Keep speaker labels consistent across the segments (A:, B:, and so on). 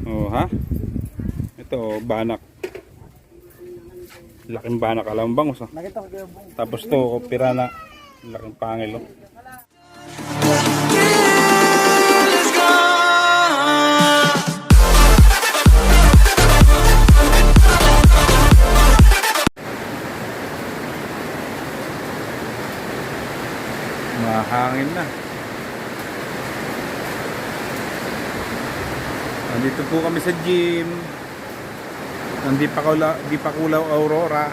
A: Oh, ha? Ito, banak. Laking banak, alam bang usa. Tapos to, pirana. Laking pangil, oh. Mahangin na. Nandito po kami sa gym. Di pa kulaw Aurora.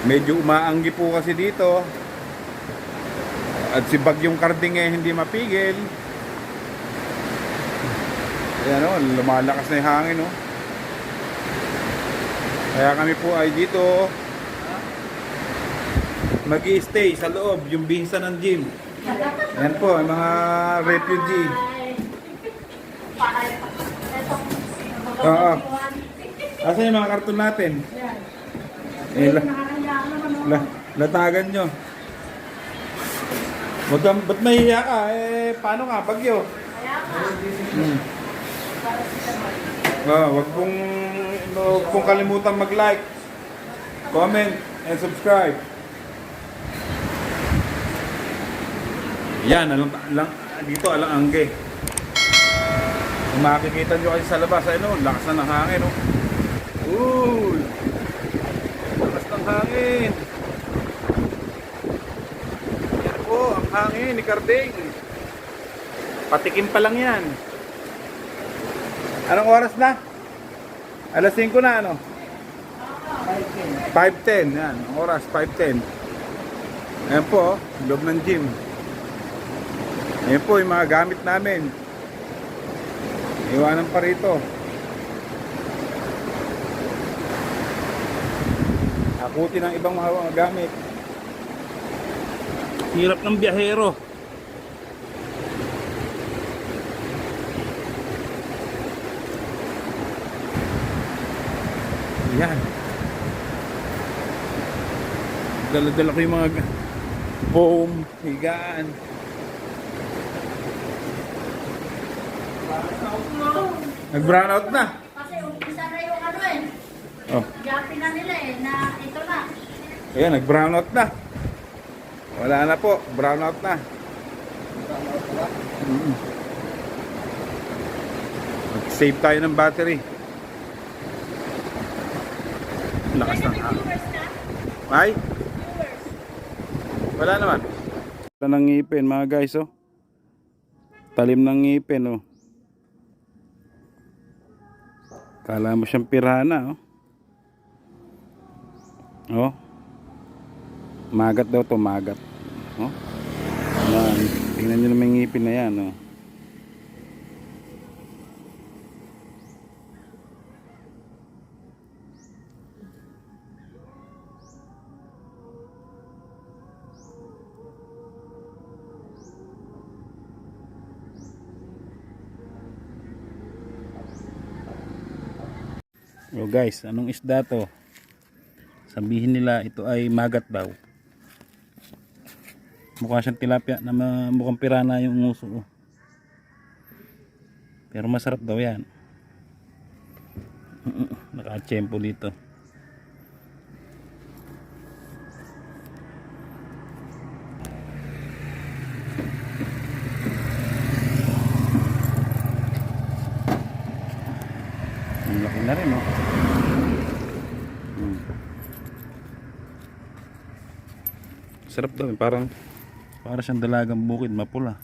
A: Medyo umaanggi po kasi dito. At si Bagyong Karding hindi mapigil. Ayan o, lumalakas na yung hangin o. Kaya kami po ay dito mag-i-stay sa loob, yung bihisa ng gym. Ayan po, ang mga refugee. Oo. Asan yung mga karton natin? Latagan nyo. Ba't mahihiya ka? Paano nga? Bagyo. Wag pong kalimutan mag-like, comment, and subscribe. Yan, dito alang-angge. Kung makikita nyo kasi sa labas, lakas na ng hangin, oh. Uy! Lakas ng hangin. Yan po, ang hangin ni Karding. Patikim pa lang yan. Anong oras na? Alas 5 na, ano? 5:10. Yan, ang oras, 5:10. Ayan po, loob ng gym. Ayan po, yung mga gamit namin. Iwanan pa rito. Akuti ng ibang mga gamit. Hirap ng biyahero. Yan. Dala-dala ko yung mga foam, higaan. Nag-brown out na.
B: Kasi umpisa na yung
A: Oh.
B: gapi na nila na ito na.
A: Ayan, nag-brown out na. Wala na po, brown out na. Mag-save tayo ng battery. Lakas ng hangin. Ay? Wala naman. Wala ng ngipin mga guys, oh. Talim ng ngipin, oh. Kala mo siyang pirana, oh. Oh. Magat daw to, magat. Oh. Yan. Tingnan nyo naman yung ngipin na yan, oh. Oh guys, anong isda to? Sabihin nila ito ay magat daw. Mukha siyang tilapia na mukhang pirana yung nguso. Oh. Pero masarap daw yan. Naka-tsempo dito. Ang laki na rin, oh. Sarap daw, para siyang dalagang bukid, mapula.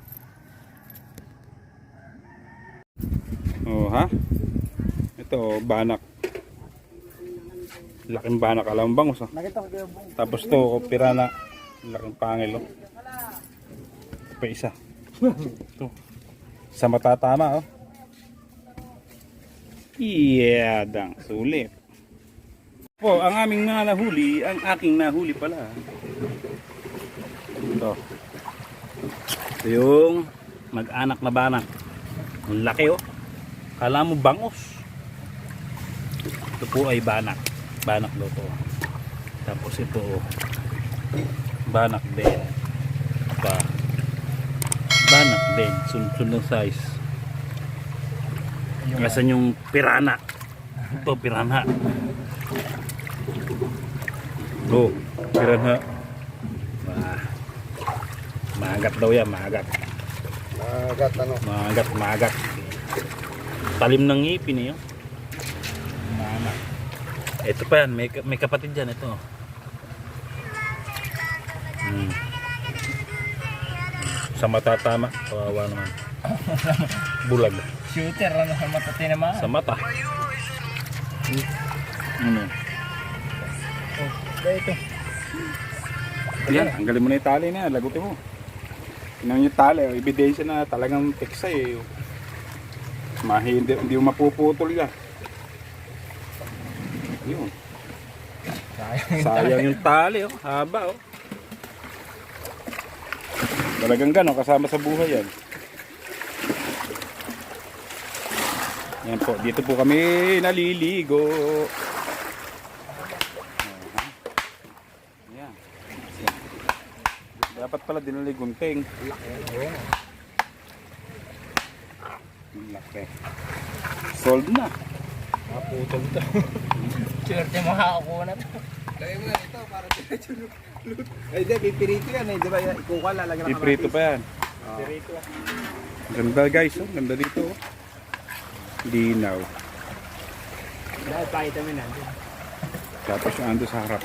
A: Oh, ha? Ito, banak. Laking banak, alam bang usa. Tapos to, pirana. Laking pangil, oh. Pa isa. Ito. Sa matatama, oh. Yeah, dang sulit. Po, ang aming mga nahuli, ang aking nahuli pala. Ito. Ito yung mag-anak na banak. Ang laki, oh. Kala mo bangus. Ito po ay banak. Banak daw to. Tapos ito, oh. Banak din. Banak din. Sunod ng size. Asan yung pirana? Ito, pirana. Oh, pirana. Maagat daw yan, maagat.
C: Magat ano.
A: Maagat. Talim ng ngipin eh. Oh. Ito pa yan, may kapatid dyan, ito. Sa mata tama, kawawa naman. Bulag.
D: Shooter, ano sa mata tinamaan?
A: Sa mata. Ano?
D: Oh, ito.
C: Yan, tanggalin mo na yung tali na yan, lagutin mo. Tingnan yung tali, ebidensya na talagang teksay eh. Hindi mo mapuputol yan. Yun.
A: Sayang yung tali, oh. Haba, oh.
C: Talagang gano'n, kasama sa buhay yan. Yan po, dito po kami naliligo. Yan. Dapat pala dinali gunting. Laki. Sold na.
D: Maputol to. Swerte mo hakakuha na to.
E: Lagay mo na ito para diretso lut. Ay, di, pipirito yan eh. Di ba, ikuha, lalagyan ng
C: Piprito pa yan.
E: Pirito.
C: Ganda guys, oh. Ganda dito. Oh. Linaw.
E: Dahil pakita mo na.
C: Tapos yung ando sa harap.